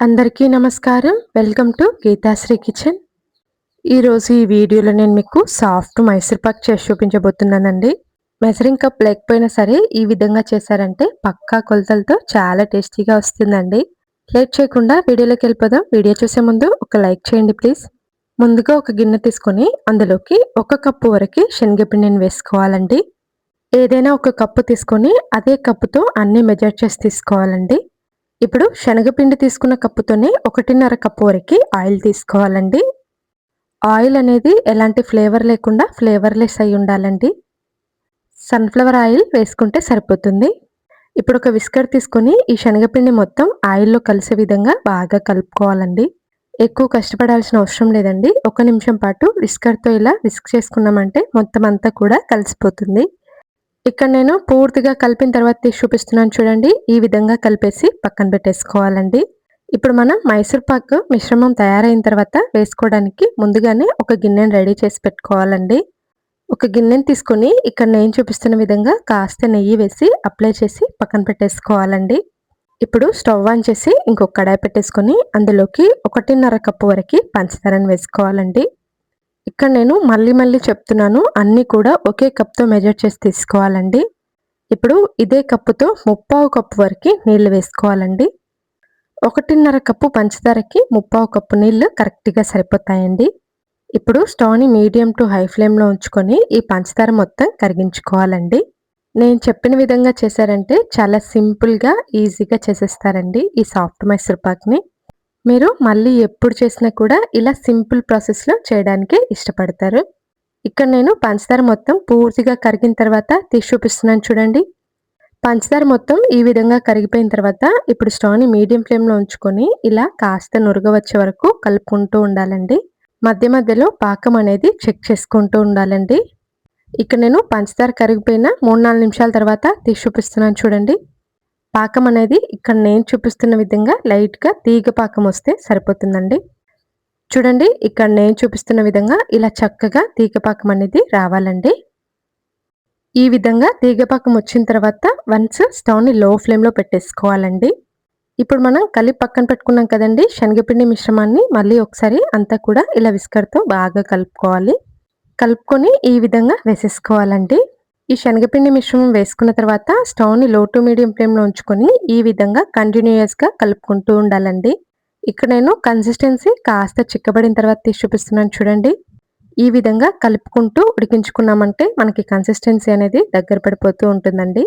అందరికీ నమస్కారం. Welcome to Geethasri kitchen. ఈరోజు ఈ వీడియోలో నేను మీకు సాఫ్ట్ మైసూర్ పాక్ చేసి చూపించబోతున్నానండి. మెజరింగ్ కప్ లేకపోయినా సరే ఈ విధంగా చేశారంటే పక్కా కొలతలతో చాలా టేస్టీగా వస్తుందండి. లేట్ చేయకుండా వీడియోలోకి వెళ్ళిపోదాం. వీడియో చూసే ముందు ఒక లైక్ చేయండి ప్లీజ్. ముందుగా ఒక గిన్నె తీసుకొని అందులోకి 1 కప్పు వరకు శనగపిండిని వేసుకోవాలండి. ఏదైనా ఒక కప్పు తీసుకొని అదే కప్పుతో అన్ని మెజర్ చేసి తీసుకోవాలండి. ఇప్పుడు శనగపిండి తీసుకున్న కప్పుతోనే 1.5 కప్పు వరకు ఆయిల్ తీసుకోవాలండి. ఆయిల్ అనేది ఎలాంటి ఫ్లేవర్ లేకుండా ఫ్లేవర్లెస్ అయి ఉండాలండి. సన్ఫ్లవర్ ఆయిల్ వేసుకుంటే సరిపోతుంది. ఇప్పుడు ఒక విస్కర్ తీసుకొని ఈ శనగపిండి మొత్తం ఆయిల్లో కలిసే విధంగా బాగా కలుపుకోవాలండి. ఎక్కువ కష్టపడాల్సిన అవసరం లేదండి. 1 నిమిషం పాటు విస్కర్తో ఇలా విస్క్ చేసుకున్నామంటే మొత్తం అంతా కూడా కలిసిపోతుంది. ఇక్కడ నేను పూర్తిగా కలిపిన తర్వాత తీసి చూపిస్తున్నాను చూడండి. ఈ విధంగా కలిపేసి పక్కన పెట్టేసుకోవాలండి. ఇప్పుడు మనం మైసూర్ పాక్ మిశ్రమం తయారైన తర్వాత వేసుకోవడానికి ముందుగానే ఒక గిన్నెని రెడీ చేసి పెట్టుకోవాలండి. ఒక గిన్నెని తీసుకొని ఇక్కడ నేను చూపిస్తున్న విధంగా కాస్త నెయ్యి వేసి అప్లై చేసి పక్కన పెట్టేసుకోవాలండి. ఇప్పుడు స్టవ్ ఆన్ చేసి ఇంకొక కడాయి పెట్టేసుకొని అందులోకి 1.5 కప్పు వరకు పంచదారని వేసుకోవాలండి. ఇక్కడ నేను మళ్ళీ చెప్తున్నాను, అన్నీ కూడా ఒకే కప్తో మెజర్ చేసి తీసుకోవాలండి. ఇప్పుడు ఇదే కప్పుతో 3/4 కప్పు వరకు నీళ్లు వేసుకోవాలండి. 1.5 కప్పు పంచదారకి 3/4 కప్పు నీళ్లు కరెక్ట్గా సరిపోతాయండి. ఇప్పుడు స్టవ్ని మీడియం టు హై ఫ్లేమ్లో ఉంచుకొని ఈ పంచదార మొత్తం కరిగించుకోవాలండి. నేను చెప్పిన విధంగా చేశారంటే చాలా సింపుల్గా ఈజీగా చేసేస్తారండి ఈ సాఫ్ట్ మైసూర్ పాక్ని. మీరు మళ్ళీ ఎప్పుడు చేసినా కూడా ఇలా సింపుల్ ప్రాసెస్లో చేయడానికి ఇష్టపడతారు. ఇక్కడ నేను పంచదార మొత్తం పూర్తిగా కరిగిన తర్వాత తీసి చూపిస్తున్నాను చూడండి. పంచదార మొత్తం ఈ విధంగా కరిగిపోయిన తర్వాత ఇప్పుడు స్టవ్ని మీడియం ఫ్లేమ్లో ఉంచుకొని ఇలా కాస్త నురగ వచ్చే వరకు కలుపుకుంటూ ఉండాలండి. మధ్య మధ్యలో పాకం అనేది చెక్ చేసుకుంటూ ఉండాలండి. ఇక్కడ నేను పంచదార కరిగిపోయిన 3-4 నిమిషాల తర్వాత తీసి చూపిస్తున్నాను చూడండి. పాకం అనేది ఇక్కడ నేను చూపిస్తున్న విధంగా లైట్గా తీగ పాకం వస్తే సరిపోతుందండి. చూడండి, ఇక్కడ నేను చూపిస్తున్న విధంగా ఇలా చక్కగా తీగ పాకం అనేది రావాలండి. ఈ విధంగా తీగ పాకం వచ్చిన తర్వాత వన్స్ స్టవ్ని లో ఫ్లేమ్లో పెట్టేసుకోవాలండి. ఇప్పుడు మనం కలిపి పక్కన పెట్టుకున్నాం కదండి శనగపిండి మిశ్రమాన్ని, మళ్ళీ ఒకసారి అంతా కూడా ఇలా విస్కర్తో బాగా కలుపుకోవాలి. కలుపుకొని ఈ విధంగా వేసేసుకోవాలండి. ఈ శనగపిండి మిశ్రమం వేసుకున్న తర్వాత స్టవ్ని లో టు మీడియం ఫ్లేమ్లో ఉంచుకొని ఈ విధంగా కంటిన్యూయస్గా కలుపుకుంటూ ఉండాలండి. ఇక్కడ నేను కన్సిస్టెన్సీ కాస్త చిక్కబడిన తర్వాత తీసి చూపిస్తున్నాను చూడండి. ఈ విధంగా కలుపుకుంటూ ఉడికించుకున్నామంటే మనకి కన్సిస్టెన్సీ అనేది దగ్గర పడిపోతూ ఉంటుందండి.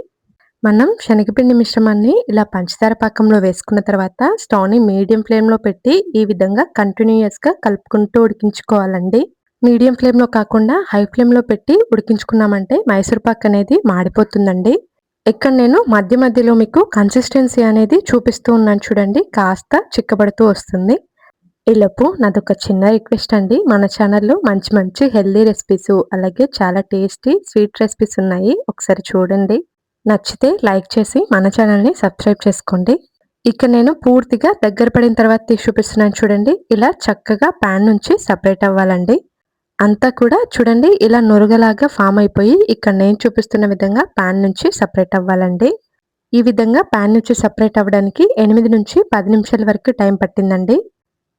మనం శనగపిండి మిశ్రమాన్ని ఇలా పంచదార పాకంలో వేసుకున్న తర్వాత స్టవ్ని మీడియం ఫ్లేమ్లో పెట్టి ఈ విధంగా కంటిన్యూయస్గా కలుపుకుంటూ ఉడికించుకోవాలండి. మీడియం ఫ్లేమ్లో కాకుండా హై ఫ్లేమ్లో పెట్టి ఉడికించుకున్నామంటే మైసూర్ పాక్ అనేది మాడిపోతుందండి. ఇక్కడ నేను మధ్య మధ్యలో మీకు కన్సిస్టెన్సీ అనేది చూపిస్తూ ఉన్నాను చూడండి, కాస్త చిక్కబడుతూ వస్తుంది. ఈలోపు నాదొక చిన్న రిక్వెస్ట్ అండి, మన ఛానల్లో మంచి మంచి హెల్దీ రెసిపీస్ అలాగే చాలా టేస్టీ స్వీట్ రెసిపీస్ ఉన్నాయి, ఒకసారి చూడండి. నచ్చితే లైక్ చేసి మన ఛానల్ని సబ్స్క్రైబ్ చేసుకోండి. ఇక్కడ నేను పూర్తిగా దగ్గర పడిన తర్వాత తీసి చూపిస్తున్నాను చూడండి. ఇలా చక్కగా ప్యాన్ నుంచి సపరేట్ అవ్వాలండి. అంతా కూడా చూడండి ఇలా నురగలాగా ఫామ్ అయిపోయి ఇక్కడ నేను చూపిస్తున్న విధంగా ప్యాన్ నుంచి సపరేట్ అవ్వాలండి. ఈ విధంగా ప్యాన్ నుంచి సపరేట్ అవ్వడానికి 8 నుంచి 10 నిమిషాల వరకు టైం పట్టిందండి.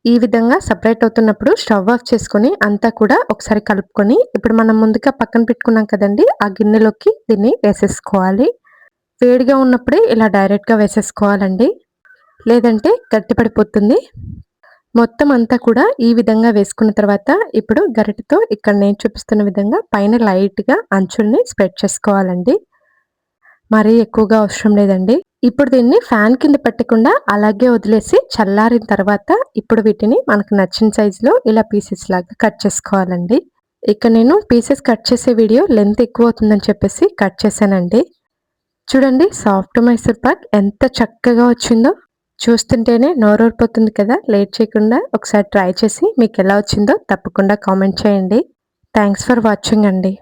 ఈ విధంగా సపరేట్ అవుతున్నప్పుడు స్టవ్ ఆఫ్ చేసుకొని అంతా కూడా ఒకసారి కలుపుకొని ఇప్పుడు మనం ముందుగా పక్కన పెట్టుకున్నాం కదండి ఆ గిన్నెలోకి దీన్ని వేసేసుకోవాలి. వేడిగా ఉన్నప్పుడే ఇలా డైరెక్ట్గా వేసేసుకోవాలండి, లేదంటే గట్టిపడిపోతుంది. మొత్తం అంతా కూడా ఈ విధంగా వేసుకున్న తర్వాత ఇప్పుడు గరిటెతో ఇక్కడ నేను చూపిస్తున్న విధంగా పైన లైట్గా అంచుల్ని స్ప్రెడ్ చేసుకోవాలండి. మరీ ఎక్కువగా అవసరం లేదండి. ఇప్పుడు దీన్ని ఫ్యాన్ కింద పెట్టకుండా అలాగే వదిలేసి చల్లారిన తర్వాత ఇప్పుడు వీటిని మనకు నచ్చిన సైజులో ఇలా పీసెస్ లాగా కట్ చేసుకోవాలండి. ఇక్కడ నేను పీసెస్ కట్ చేసే వీడియో లెంత్ ఎక్కువ అవుతుందని చెప్పేసి కట్ చేశానండి. చూడండి సాఫ్ట్ మైసూర్ పాక్ ఎంత చక్కగా వచ్చిందో, చూస్తుంటేనే నోరూరిపోతుంది కదా. లేట్ చేయకుండా ఒకసారి ట్రై చేసి మీకు ఎలా వచ్చిందో తప్పకుండా కామెంట్ చేయండి. థ్యాంక్స్ ఫర్ వాచింగ్ అండి.